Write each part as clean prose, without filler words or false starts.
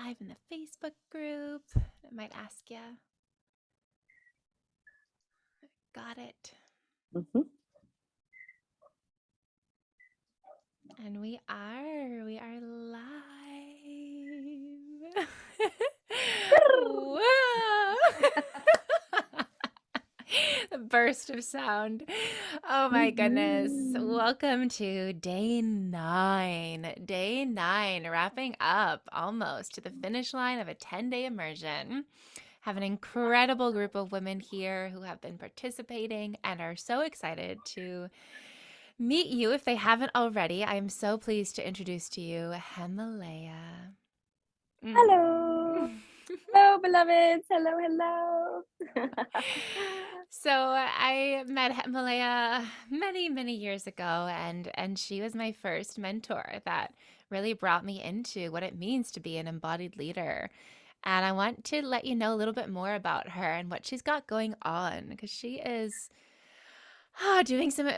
live in the Facebook group. I might ask you. Got it. Mhm. And we are live. Whoa. A burst of sound. Oh my goodness. Mhm. Welcome to day 9. Day 9, wrapping up almost to the finish line of a 10-day immersion. Have an incredible group of women here who have been participating and are so excited to meet you if they haven't already. I am so pleased to introduce to you Hemalayaa. Hello. Hello, beloveds. Hello, hello. So I met Hemalayaa many years ago, and she was my first mentor that really brought me into what it means to be an embodied leader. And I want to let you know a little bit more about her and what she's got going on because she is doing some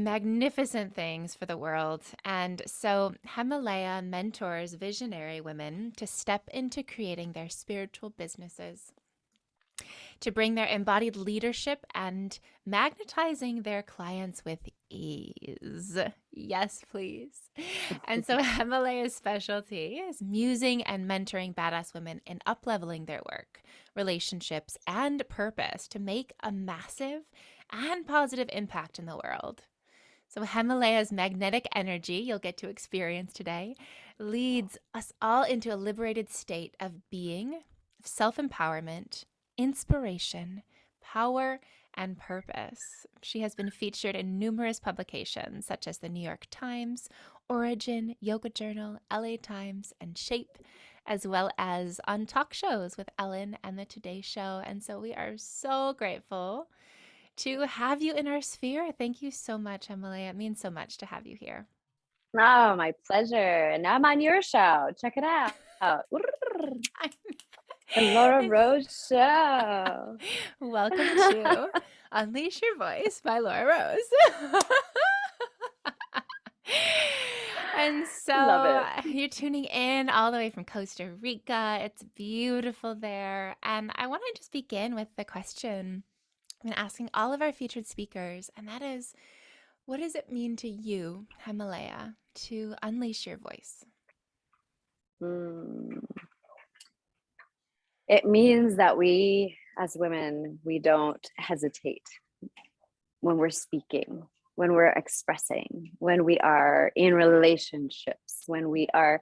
magnificent things for the world. And so Hemalayaa mentors visionary women to step into creating their spiritual businesses, to bring their embodied leadership and magnetizing their clients with ease. Yes, please. And so Himalaya's specialty is musing and mentoring badass women in upleveling their work, relationships, and purpose to make a massive and positive impact in the world. So, Himalaya's magnetic energy you'll get to experience today leads us all into a liberated state of being, self empowerment, inspiration, power, and purpose. She has been featured in numerous publications such as the New York Times, Origin, Yoga Journal, LA Times, and Shape, as well as on talk shows with Ellen and the Today Show. And so we are so grateful to have you in our sphere. Thank you so much, Emily. It means so much to have you here. Oh, my pleasure. And now I'm on your show. Check it out. The Laura Rose Show. Welcome to Unleash Your Voice by Laura Rose. And Love so it. you're tuning in all the way from Costa Rica. It's beautiful there. And I want to just begin with the question I've been asking all of our featured speakers, and that is, what does it mean to you, Hemalayaa, to unleash your voice? Mm. It means that we, as women, we don't hesitate when we're speaking, when we're expressing, when we are in relationships, when we are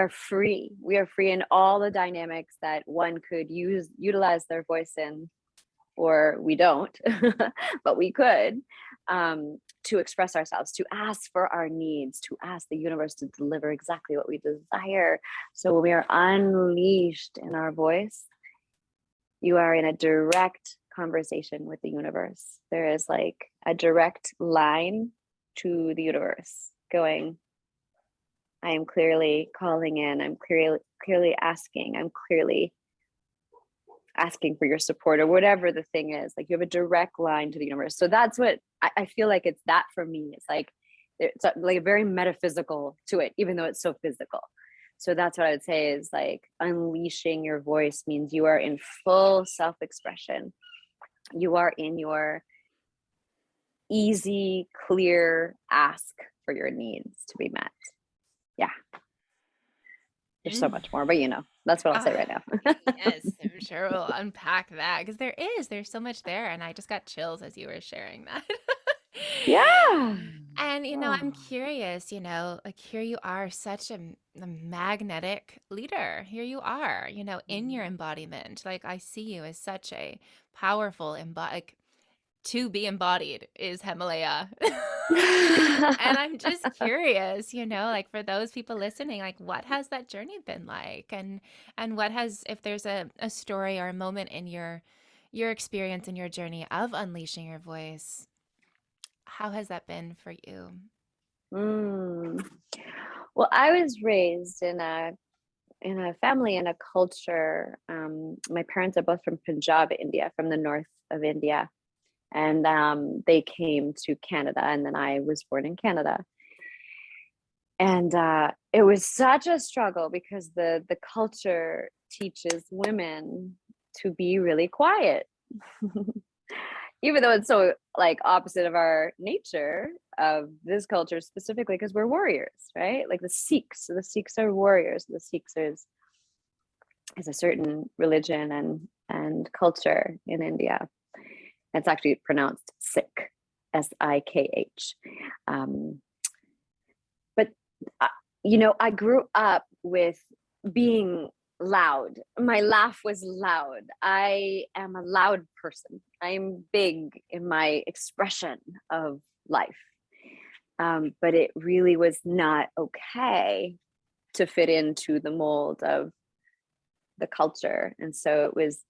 free. We are free in all the dynamics that one could utilize their voice in, or we don't, but we could, to express ourselves, to ask for our needs, to ask the universe to deliver exactly what we desire. So when we are unleashed in our voice, you are in a direct conversation with the universe. There is like a direct line to the universe going, I am clearly calling in. I'm clearly asking. I'm clearly asking for your support, or whatever the thing is. Like you have a direct line to the universe. So that's what I feel like it's that for me. It's like very metaphysical to it, even though it's so physical. So that's what I would say is like unleashing your voice means you are in full self-expression. You are in your easy, clear ask for your needs to be met. Yeah. There's so much more, but that's what I'll say right now. Yes, I'm sure we'll unpack that because there's so much there. And I just got chills as you were sharing that. Yeah. And, Oh. I'm curious, like here you are, such a magnetic leader. Here you are, in your embodiment. Like I see you as such a powerful like to be embodied is Hemalayaa. And I'm just curious, like for those people listening, like what has that journey been like? And what has, if there's a story or a moment in your experience in your journey of unleashing your voice, how has that been for you? Mm. Well, I was raised in a family and a culture. My parents are both from Punjab, India, from the north of India, and they came to Canada, and then I was born in Canada. And it was such a struggle because the culture teaches women to be really quiet. Even though it's so like opposite of our nature of this culture specifically, because we're warriors, right? Like the Sikhs. So the Sikhs are warriors. The Sikhs is a certain religion and culture in India. It's actually pronounced Sikh, Sikh. Um, but I grew up with being loud. My laugh was loud. I am a loud person. I'm big in my expression of life. But it really was not okay to fit into the mold of the culture. And so it was,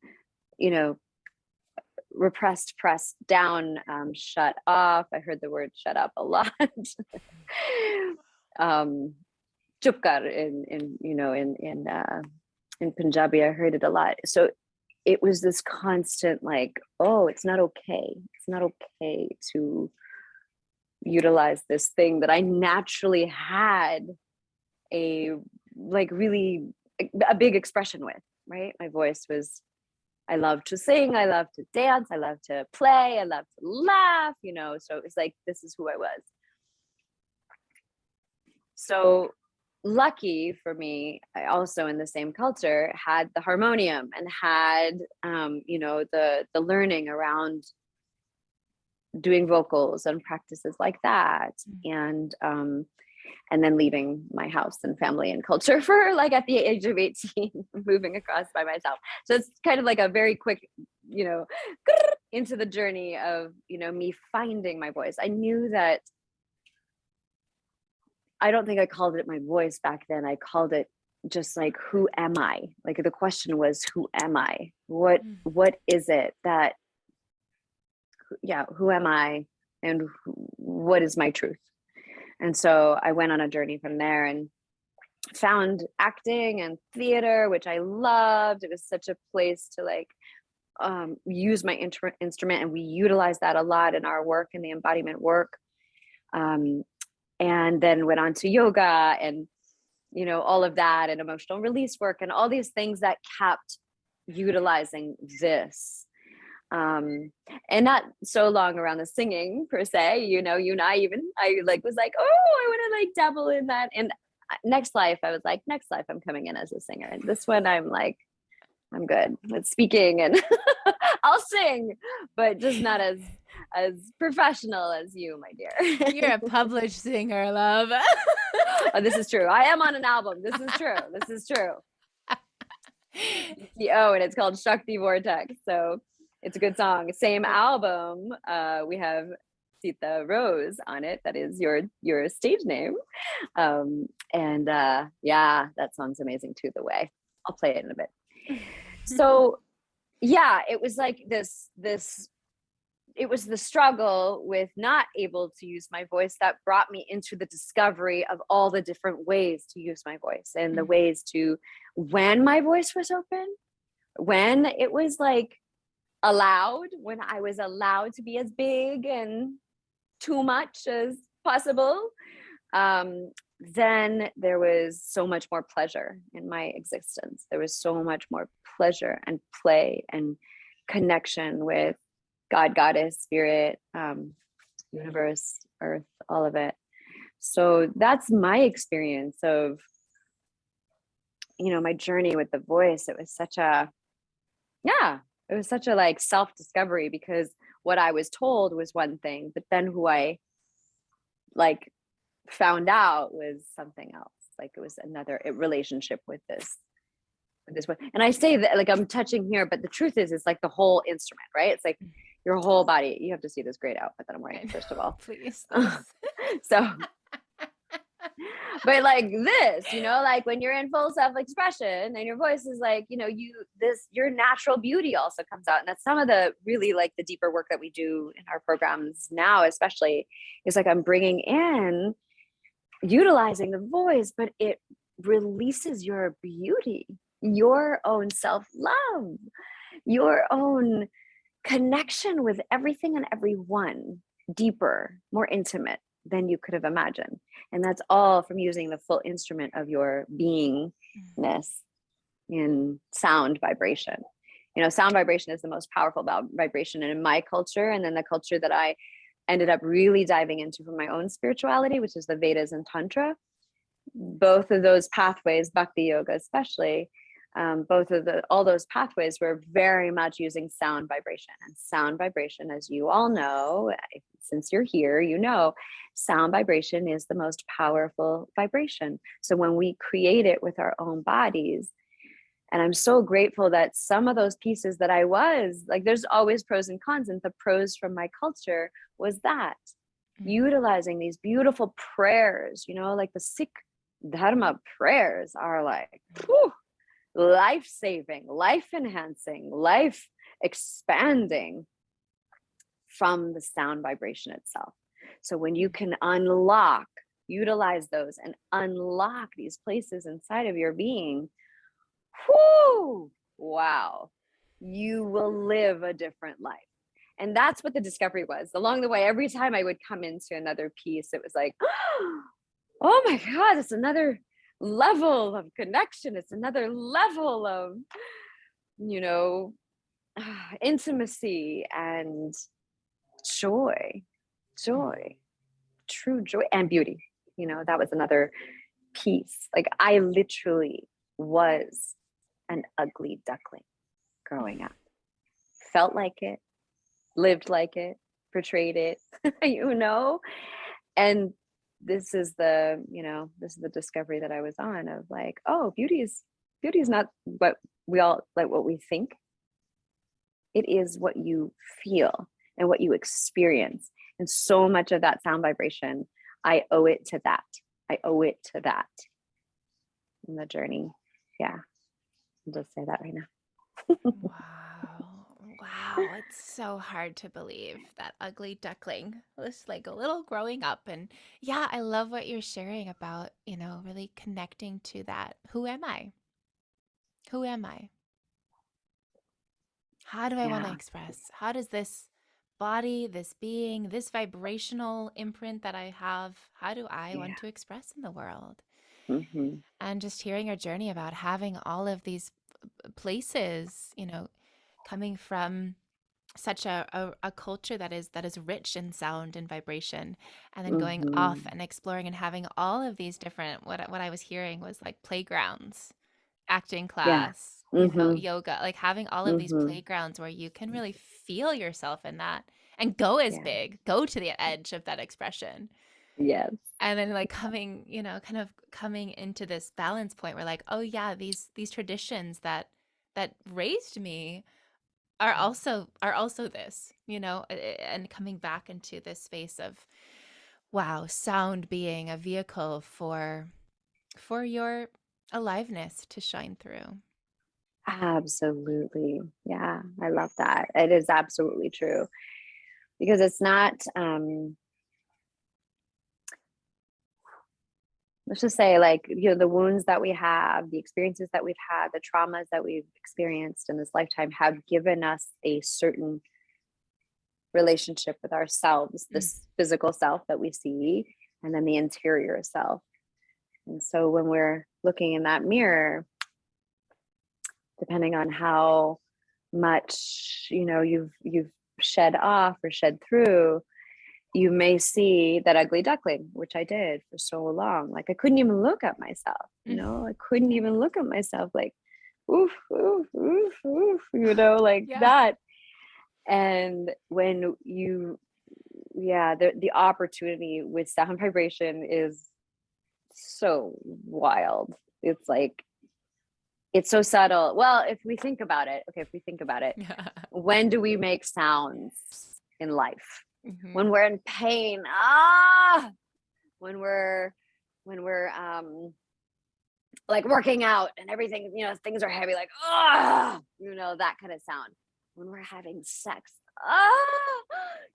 repressed, pressed down, shut off. I heard the word shut up a lot. um, Chup kar in Punjabi, I heard it a lot. So it was this constant like, oh, it's not okay. It's not okay to utilize this thing that I naturally had a like really a big expression with, right? My voice was, I love to sing, I love to dance, I love to play, I love to laugh, so it's like, this is who I was. So lucky for me, I also in the same culture had the harmonium and had the learning around doing vocals and practices like that. And then leaving my house and family and culture for like at the age of 18, moving across by myself. So it's kind of like a very quick, into the journey of, me finding my voice. I knew that, I don't think I called it my voice back then. I called it just like, who am I? Like the question was, who am I? What is it that, who am I? And what is my truth? And so I went on a journey from there and found acting and theater, which I loved. It was such a place to like use my instrument, and we utilize that a lot in our work, in the embodiment work. And then went on to yoga and all of that, and emotional release work and all these things that kept utilizing this. And not so long around the singing per se, you and I like was like, oh, I want to like dabble in that. And next life, I was like, next life I'm coming in as a singer. And this one I'm like, I'm good with speaking and I'll sing, but just not as professional as you, my dear. You're a published singer, love. Oh, this is true. I am on an album. This is true. This is true. Oh, and it's called Shakti Vortex. So it's a good song. Same album. We have Sita Rose on it. That is your stage name. And that song's amazing too. The way I'll play it in a bit. So yeah, it was like this. It was the struggle with not able to use my voice that brought me into the discovery of all the different ways to use my voice, and the ways to, when my voice was open, when it was like allowed, when I was allowed to be as big and too much as possible, then there was so much more pleasure in my existence. There was so much more pleasure and play and connection with God, goddess, spirit, universe, earth, all of it. So that's my experience of, my journey with the voice. It was such a like self-discovery, because what I was told was one thing, but then who I like found out was something else. Like it was another relationship with this one. And I say that like I'm touching here, but the truth is, it's like the whole instrument, right? It's like your whole body. You have to see this great outfit that I'm wearing, first of all. Please. So, but like this, like when you're in full self-expression and your voice is like, your natural beauty also comes out. And that's some of the really like the deeper work that we do in our programs now, especially, is like I'm bringing in, utilizing the voice, but it releases your beauty, your own self-love, your own connection with everything and everyone, deeper, more intimate, than you could have imagined. And that's all from using the full instrument of your beingness in sound vibration. Sound vibration is the most powerful vibration in my culture. And then the culture that I ended up really diving into for my own spirituality, which is the Vedas and Tantra. Both of those pathways, Bhakti Yoga especially, all those pathways were very much using sound vibration. And sound vibration, as you all know, since you're here, sound vibration is the most powerful vibration. So when we create it with our own bodies, and I'm so grateful that some of those pieces that I was like, there's always pros and cons, and the pros from my culture was that utilizing these beautiful prayers, like the Sikh Dharma prayers are like, whew, life-saving, life-enhancing, life-expanding from the sound vibration itself. So when you can utilize those and unlock these places inside of your being, whoo, wow, you will live a different life. And that's what the discovery was. Along the way, every time I would come into another piece, it was like, oh my God, it's another level of connection. It's another level of, intimacy and joy, true joy and beauty. That was another piece. Like I literally was an ugly duckling growing up. Felt like it, lived like it, portrayed it, and this is the discovery that I was on of like, oh, beauty is not what we think. It is what you feel and what you experience. And so much of that sound vibration, I owe it to that. In the journey. Yeah. I'll just say that right now. Wow. It's so hard to believe that ugly duckling was like a little growing up. And yeah, I love what you're sharing about, really connecting to that. Who am I? Who am I? How do I want to Yeah. express? How does this body, this being, this vibrational imprint that I have, how do I Yeah. want to express in the world? Mm-hmm. And just hearing your journey about having all of these places, coming from such a culture that is rich in sound and vibration, and then going off Mm-hmm. and exploring and having all of these different, what I was hearing was like playgrounds, acting Yeah. class, Mm-hmm. yoga, like having all of these Mm-hmm. playgrounds where you can really feel yourself in that and go as Yeah. big, go to the edge of that expression. Yes. And then like coming, kind of coming into this balance point where like, oh yeah, these traditions that raised me are also this, and coming back into this space of, wow, sound being a vehicle for your aliveness to shine through. Absolutely. Yeah. I love that. It is absolutely true because it's not, let's just say like, the wounds that we have, the experiences that we've had, the traumas that we've experienced in this lifetime have given us a certain relationship with ourselves, Mm. this physical self that we see, and then the interior self. And so when we're looking in that mirror, depending on how much, you've shed off or shed through, you may see that ugly duckling, which I did for so long. Like I couldn't even look at myself, Mm. I couldn't even look at myself like, oof, oof, oof, oof, like Yeah. that. And when the opportunity with sound vibration is so wild. It's like, it's so subtle. Well, if we think about it, when do we make sounds in life? Hmm. When we're in pain, when we're like working out and everything, things are heavy, like that kind of sound. When we're having sex,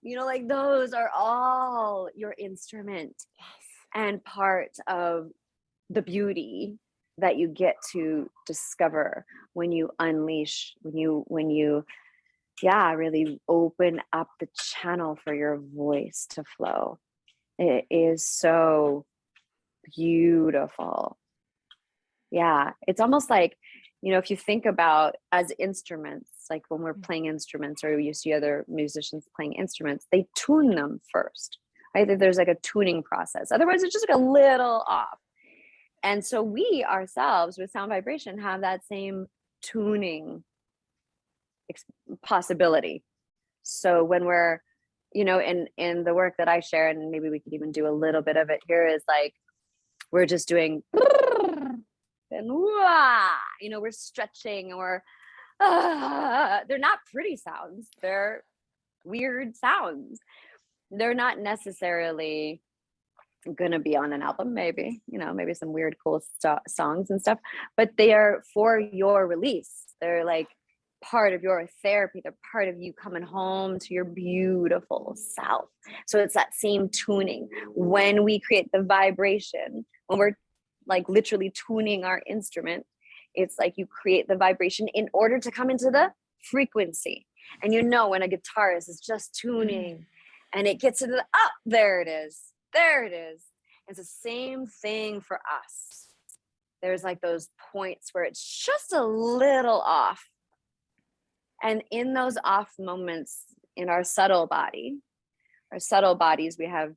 like those are all your instrument Yes. and part of the beauty that you get to discover when you unleash, when you really open up the channel for your voice to flow. It is so beautiful. Yeah, it's almost like, if you think about as instruments, like when we're playing instruments or you see other musicians playing instruments, they tune them first, right? There's like a tuning process. Otherwise, it's just like a little off. And so we ourselves with sound vibration have that same tuning possibility. So when we're, in the work that I share, and maybe we could even do a little bit of it here, is like we're just doing and we're stretching and they're not pretty sounds. They're weird sounds. They're not necessarily gonna be on an album, maybe some weird cool songs and stuff, but they are for your release. They're like part of your therapy. They're part of you coming home to your beautiful self. So it's that same tuning. When we create the vibration, when we're like literally tuning our instrument, it's like you create the vibration in order to come into the frequency. And when a guitarist is just tuning and it gets into the, there it is. It's the same thing for us. There's like those points where it's just a little off. And in those off moments in our subtle bodies, we have,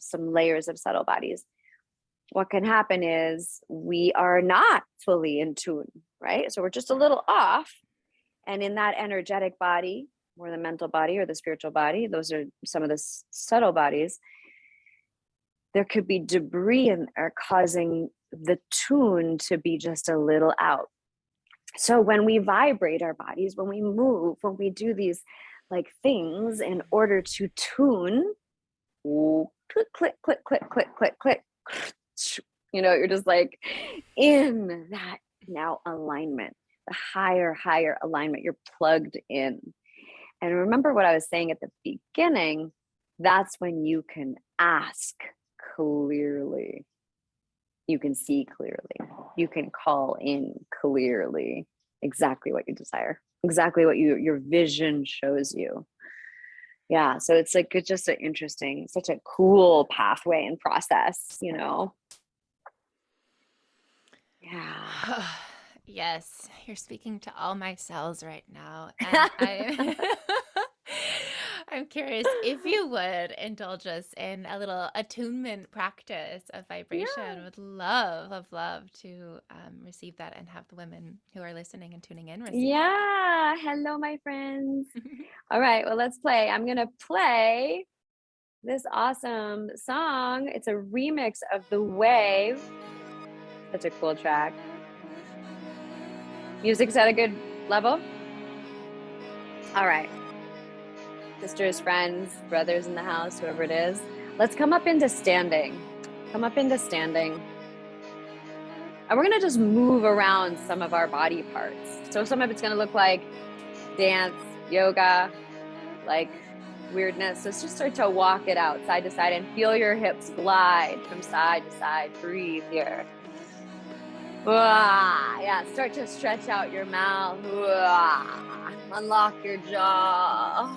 some layers of subtle bodies. What can happen is we are not fully in tune, right? So we're just a little off. And in that energetic body, or the mental body or the spiritual body, those are some of the subtle bodies, there could be debris in there causing the tune to be just a little out. So when we vibrate our bodies, when we move, when we do these like things in order to tune, click, click, click, click, click, click, click, you're just like in that now alignment, the higher alignment. You're plugged in. And remember what I was saying at the beginning, that's when you can ask clearly. You can see clearly. You can call in clearly exactly what you desire, exactly what your vision shows you. Yeah. So it's like, it's just such a cool pathway and process, Yeah. Yes, you're speaking to all my cells right now. And I'm curious if you would indulge us in a little attunement practice of vibration. Yeah. Would love to receive that and have the women who are listening and tuning in receive Yeah. Hello, my friends. that. All right. Well, let's play. I'm going to play this awesome song. It's a remix of The Wave. Such a cool track. Music's at a good level. All right. Sisters, friends, brothers in the house, whoever it is. Let's come up into standing. Come up into standing. And we're going to just move around some of our body parts. So some of it's going to look like dance, yoga, like weirdness. So just start to walk it out side to side and feel your hips glide from side to side. Breathe here. Yeah, start to stretch out your mouth. Unlock your jaw.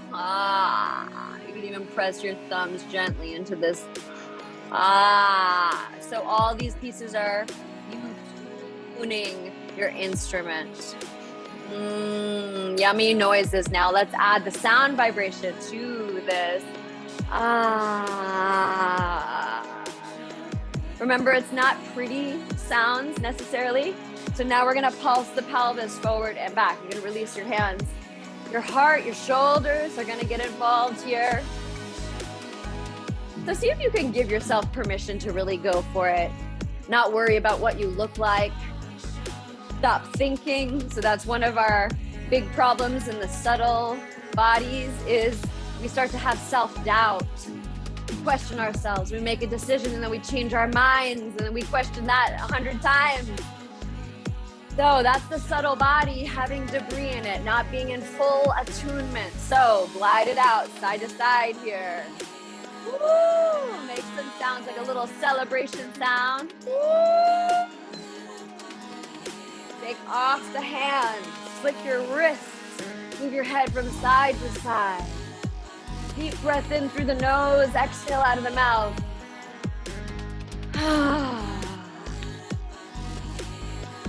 You can even press your thumbs gently into this. So all these pieces are you tuning your instrument. Yummy noises. Now let's add the sound vibration to this. Remember, it's not pretty sounds necessarily. So now we're gonna pulse the pelvis forward and back. You're gonna release your hands. Your heart, your shoulders are gonna get involved here. So see if you can give yourself permission to really go for it. Not worry about what you look like. Stop thinking. So that's one of our big problems in the subtle bodies is we start to have self-doubt. We question ourselves. We make a decision and then we change our minds and then we question that 100 times. So that's the subtle body having debris in it, not being in full attunement. So glide it out side to side here. Woo! Make some sounds like a little celebration sound. Woo! Take off the hands, flick your wrists, move your head from side to side. Deep breath in through the nose, exhale out of the mouth.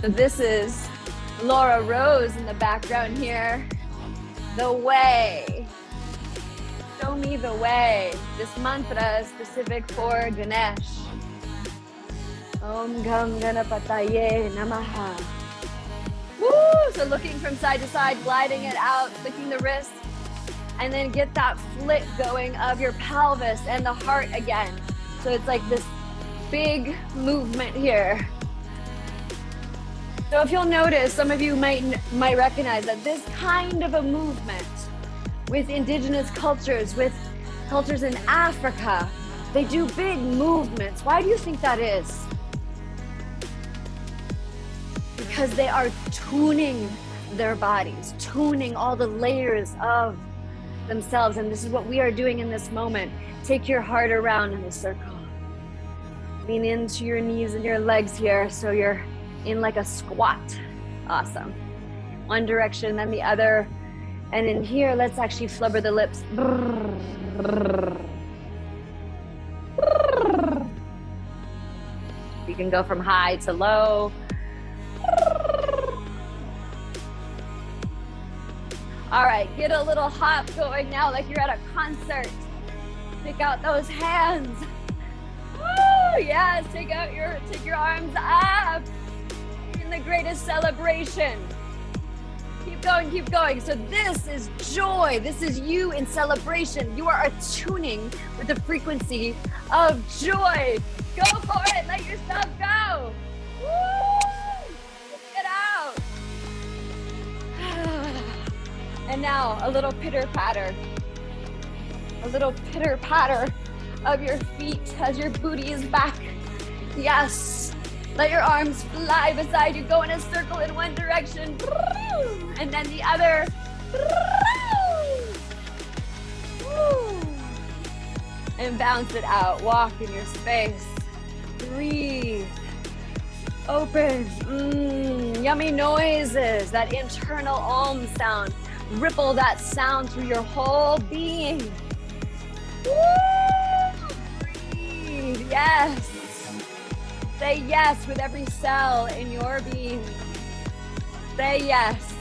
So this is Laura Rose in the background here. The way. Show me the way. This mantra is specific for Ganesh. Om Gam Ganapataye Namaha. Woo! So looking from side to side, gliding it out, flicking the wrist, and then get that flick going of your pelvis and the heart again. So it's like this big movement here. So if you'll notice, some of you might recognize that this kind of a movement with indigenous cultures, with cultures in Africa, they do big movements. Why do you think that is? Because they are tuning their bodies, tuning all the layers of themselves. And this is what we are doing in this moment. Take your heart around in a circle. Lean into your knees and your legs here so you're in like a squat. Awesome. One direction, then the other. And in here, let's actually flubber the lips. You can go from high to low. All right, get a little hop going now like you're at a concert. Stick out those hands. Woo, yes, take your arms up in the greatest celebration. Keep going, keep going. So this is joy. This is you in celebration. You are attuning with the frequency of joy. Go for it. Let yourself go. Woo! Get out. And now a little pitter patter. A little pitter patter of your feet as your booty is back. Yes. Let your arms fly beside you. Go in a circle in one direction. And then the other. And bounce it out. Walk in your space. Breathe. Open. Yummy noises. That internal Om sound. Ripple that sound through your whole being. Breathe. Yes. Say yes with every cell in your being. Say yes.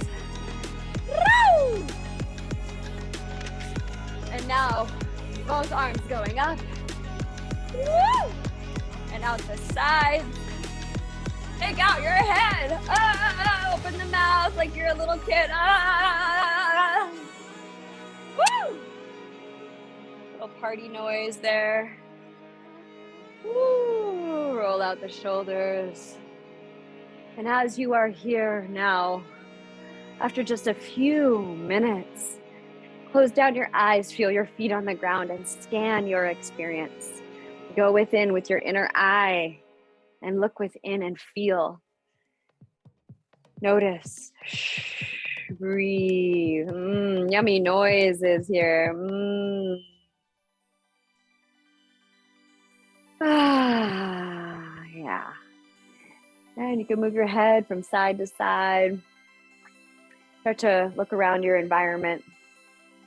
Woo! And now, both arms going up. Woo! And out the sides. Take out your head. Open the mouth like you're a little kid. Woo! Little party noise there. Woo! Roll out the shoulders. And as you are here now, after just a few minutes, close down your eyes, feel your feet on the ground, and scan your experience. Go within with your inner eye and look within and feel. Notice. Breathe. Yummy noises here. Yeah. And you can move your head from side to side. Start to look around your environment.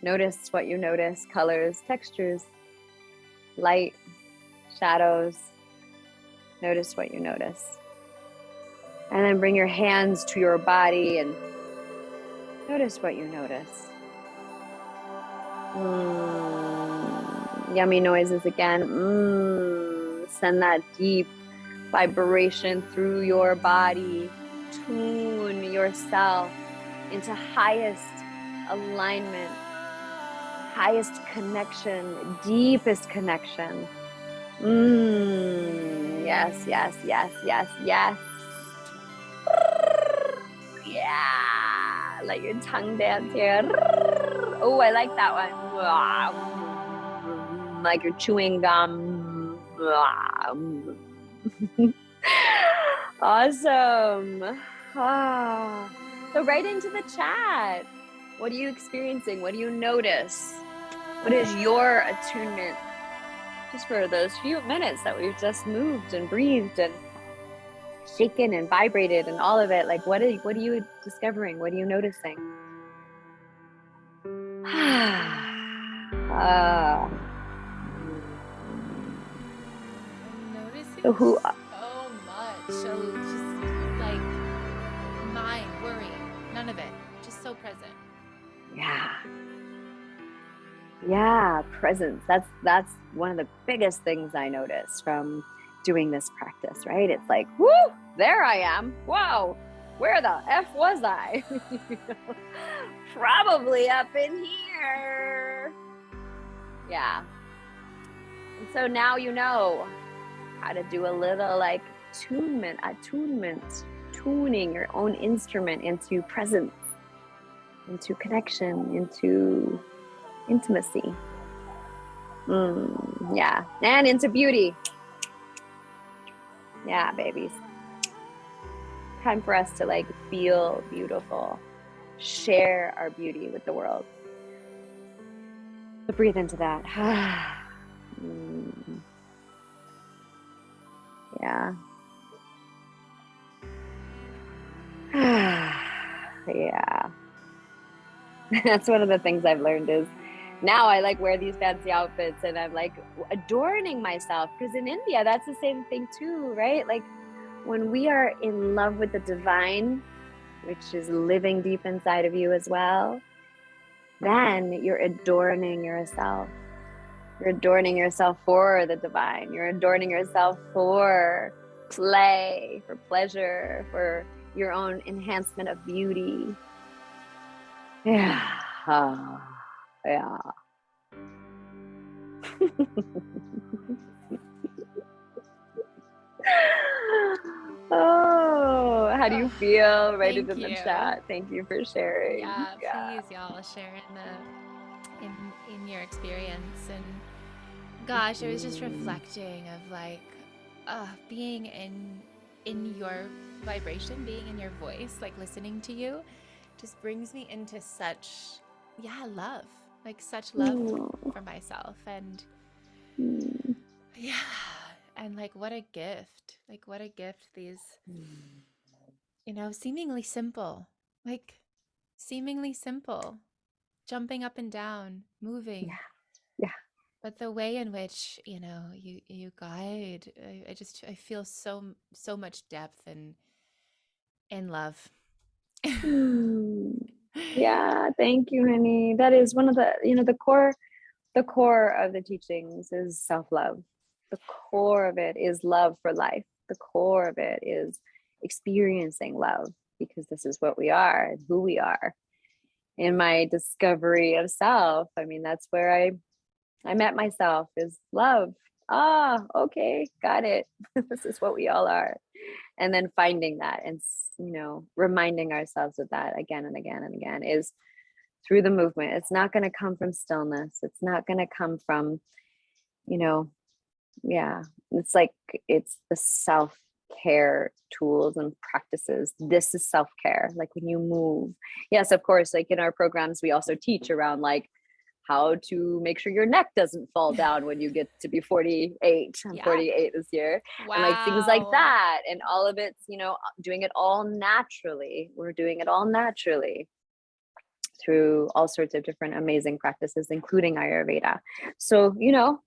Notice what you notice, colors, textures, light, shadows. Notice what you notice. And then bring your hands to your body and notice what you notice. Yummy noises again. Send that deep vibration through your body. Tune yourself into highest alignment, highest connection, deepest connection. Yes, yes, yes, yes, yes. Yeah. Let your tongue dance here. Oh, I like that one. Like you're chewing gum. Awesome. So right into the chat. What are you experiencing? What do you notice? What is your attunement? Just for those few minutes that we've just moved and breathed and shaken and vibrated and all of it. Like, what are you discovering? What are you noticing? I'm noticing So who so much. So just like mind, worry, none of it. Just so present. yeah. Yeah, presence. That's one of the biggest things I noticed from doing this practice, right? It's like, whoo, there I am. Whoa, where the F was I? Probably up in here. Yeah. And so now you know how to do a little like tuning your own instrument into presence, into connection, into intimacy. Yeah. And into beauty. Yeah, babies. Time for us to like feel beautiful, share our beauty with the world. So breathe into that. Yeah. Yeah. That's one of the things I've learned is now I like wear these fancy outfits and I'm like adorning myself, because in India, that's the same thing too, right? Like when we are in love with the divine, which is living deep inside of you as well, then you're adorning yourself. You're adorning yourself for the divine. You're adorning yourself for play, for pleasure, for your own enhancement of beauty. Yeah. Yeah. Oh, how do you Oh, feel? Write it thank in the you. chat. Thank you for sharing. Yeah, Yeah. please, y'all share in your experience. And gosh, I was just Mm, reflecting of like being in your vibration, being in your voice, like listening to you just brings me into such, yeah, love, like such love mm, for myself. And mm, yeah, and like what a gift, like what a gift these, mm. seemingly simple, like seemingly simple, jumping up and down, moving. Yeah. Yeah. But the way in which, you guide, I feel so much depth and in love. Mm. Yeah. Thank you, honey. That is one of the core of the teachings is self-love. The core of it is love for life. The core of it is experiencing love, because this is what we are and who we are. In my discovery of self, I mean, that's where I met myself, is love. Okay, got it. This is what we all are. And then finding that and reminding ourselves of that again and again and again is through the movement. It's not going to come from stillness. It's not going to come from, you know, yeah, it's like it's the self-care tools and practices. This is self-care. Like when you move. Yes, of course, like in our programs, we also teach around like how to make sure your neck doesn't fall down when you get to be 48. I'm Yeah. 48 this year. And like things like Wow. that. And all of it's, doing it all naturally. We're doing it all naturally through all sorts of different amazing practices, including Ayurveda. So,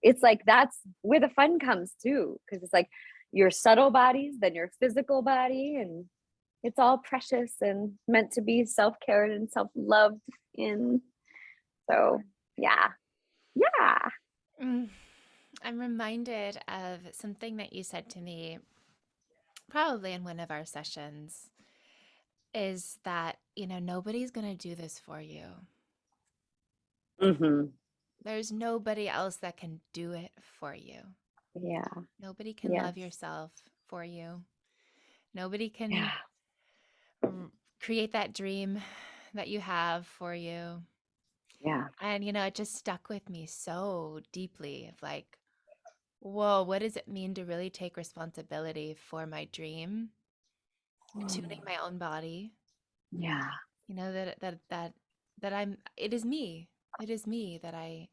it's like that's where the fun comes too, because it's like your subtle bodies, then your physical body, and it's all precious and meant to be self-cared and self-loved in. So, yeah. Yeah. Mm. I'm reminded of something that you said to me probably in one of our sessions, is that, nobody's going to do this for you. Mm-hmm. There's nobody else that can do it for you. Yeah. Nobody can Yes. love yourself for you. Nobody Yeah. can create that dream that you have for you. Yeah. And, it just stuck with me so deeply of like, whoa, what does it mean to really take responsibility for my dream, tuning my own body, Yeah. that it is me. It is me that I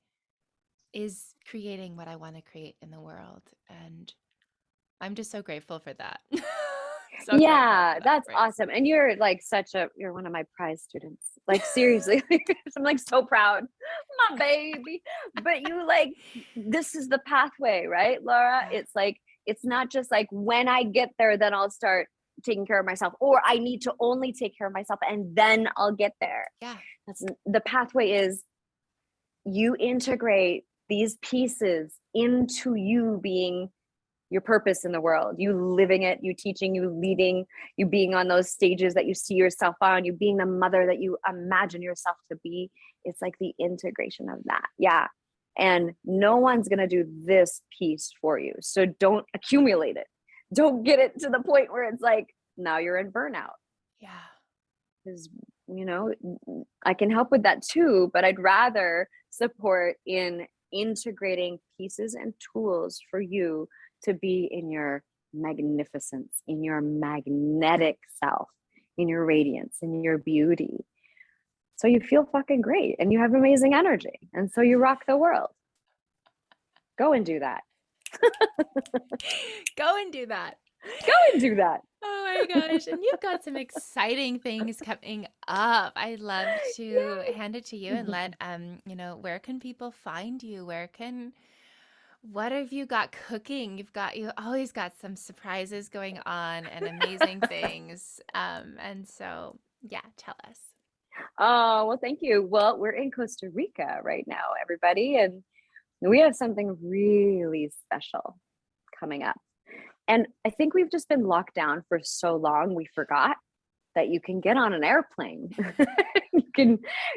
is creating what I want to create in the world. And I'm just so grateful for that. So grateful Yeah, for that that's phrase. awesome. And you're one of my prize students. Like seriously, I'm like so proud. My baby. But you like this is the pathway, right, Laura? Yeah. It's like It's not just like when I get there, then I'll start taking care of myself, or I need to only take care of myself and then I'll get there. Yeah. The pathway is you integrate these pieces into you being your purpose in the world, you living it, you teaching, you leading, you being on those stages that you see yourself on, you being the mother that you imagine yourself to be. It's like the integration of that. Yeah. And no one's going to do this piece for you. So don't accumulate it. Don't get it to the point where it's like, now you're in burnout. Yeah. Because, I can help with that too, but I'd rather support in integrating pieces and tools for you to be in your magnificence, in your magnetic self, in your radiance, in your beauty. So you feel fucking great and you have amazing energy. And so you rock the world. Go and do that. Go and do that. Go and do that. Oh my gosh. And you've got some exciting things coming up. I'd love to hand it to you and let where can people find you? What have you got cooking? You always got some surprises going on and amazing things. And so yeah, tell us. Oh, well, thank you. Well, we're in Costa Rica right now, everybody. And we have something really special coming up. And I think we've just been locked down for so long, we forgot that you can get on an airplane.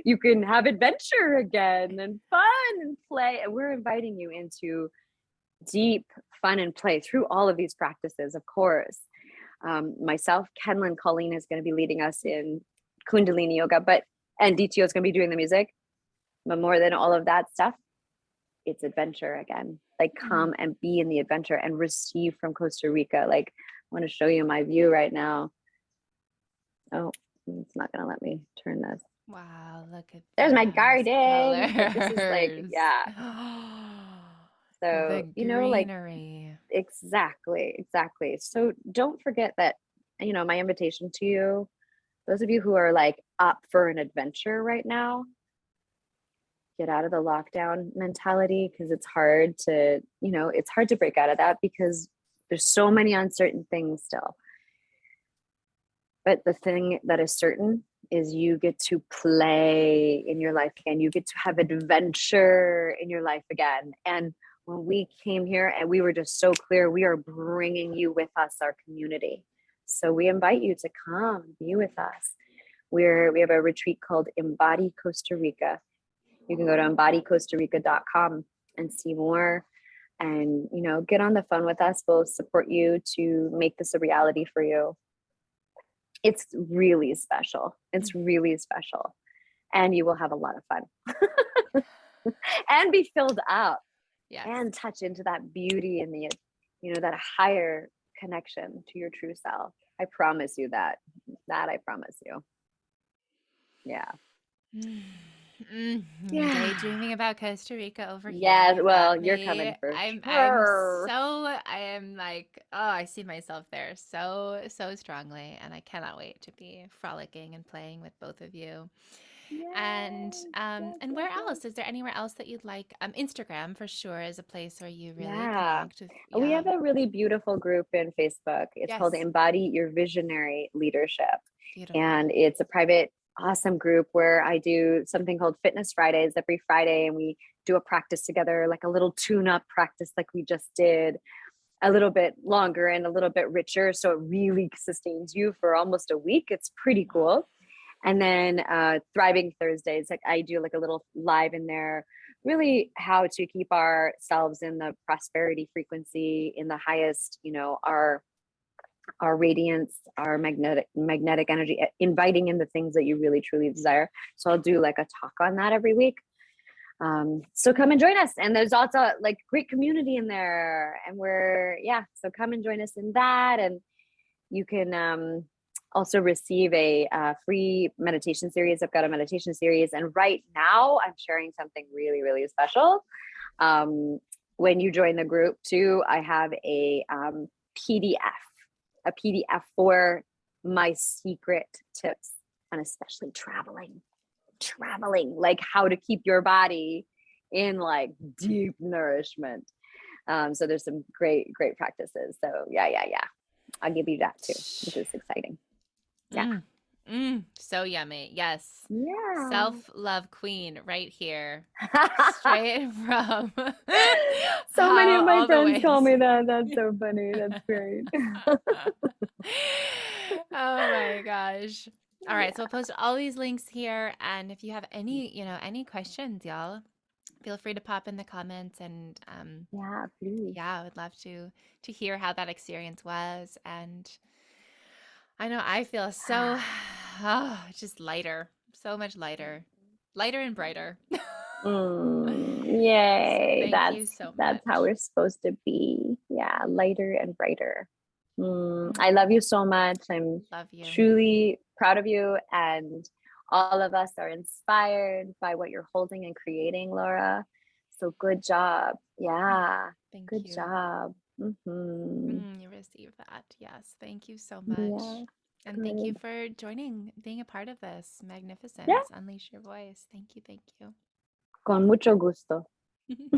you can have adventure again and fun and play. And we're inviting you into deep fun and play through all of these practices, of course. Myself, Kenlyn Colleen is going to be leading us in Kundalini yoga, and DTO is going to be doing the music. But more than all of that stuff, it's adventure again. Like come and be in the adventure and receive from Costa Rica. Like I want to show you my view right now. Oh, it's not going to let me turn this. Wow, look at There's my those garden. Like, this is like, colors. yeah. So, The like greenery. exactly. So don't forget that, my invitation to you, those of you who are like up for an adventure right now, get out of the lockdown mentality, because it's hard to break out of that because there's so many uncertain things still. But the thing that is certain is you get to play in your life again. You get to have adventure in your life again. And when we came here and we were just so clear, we are bringing you with us, our community. So we invite you to come be with us. We have a retreat called Embody Costa Rica. You can go to embodycostarica.com and see more and, get on the phone with us. We'll support you to make this a reality for you. It's really special. And you will have a lot of fun and be filled up and touch into that beauty and that higher connection to your true self. I promise you that I promise you. Yeah. Daydreaming about Costa Rica over here. Yeah, well, you're coming for sure. I am like, oh, I see myself there so strongly, and I cannot wait to be frolicking and playing with both of you. And where else? Is there anywhere else that you'd like? Instagram for sure is a place where you really connect with. We have a really beautiful group in Facebook. It's called Embody Your Visionary Leadership. Beautiful. And it's a private, awesome group where I do something called Fitness Fridays every Friday. And we do a practice together, like a little tune-up practice like we just did, a little bit longer and a little bit richer. So it really sustains you for almost a week. It's pretty cool. And then Thriving Thursdays, like I do like a little live in there, really how to keep ourselves in the prosperity frequency, in the highest, our radiance, our magnetic energy, inviting in the things that you really truly desire. So I'll do like a talk on that every week. So come and join us. And there's also like great community in there. And so come and join us in that. And you can also receive a free meditation series. I've got a meditation series. And right now I'm sharing something really, really special. When you join the group too, I have a PDF for my secret tips on especially traveling, like how to keep your body in like deep nourishment. So there's some great practices. So yeah. I'll give you that too, which is exciting. Yeah. Mm, so yummy. Yes. Yeah. Self-love queen right here. Straight from So many of how my all the friends call ways. me that. That's so funny. That's great. Oh my gosh. All right, so Yeah. I'll post all these links here, and if you have any, any questions, y'all, feel free to pop in the comments, and Yeah, please. yeah, I would love to hear how that experience was. And I know I feel so just lighter, so much lighter, lighter and brighter. So Yay. thank you That's so that's how much. we're supposed to be. Yeah, lighter and brighter. I Mm, love you so much. I'm love you. truly proud of you, and all of us are inspired by what you're holding and creating, Laura. So good job. Yeah, Thank good you. job. You receive that. Yes. Thank you so Yeah, much. And thank you good. for joining, being a part of this Yeah, magnificence. Unleash your voice. Thank you. Thank con mucho gusto. you.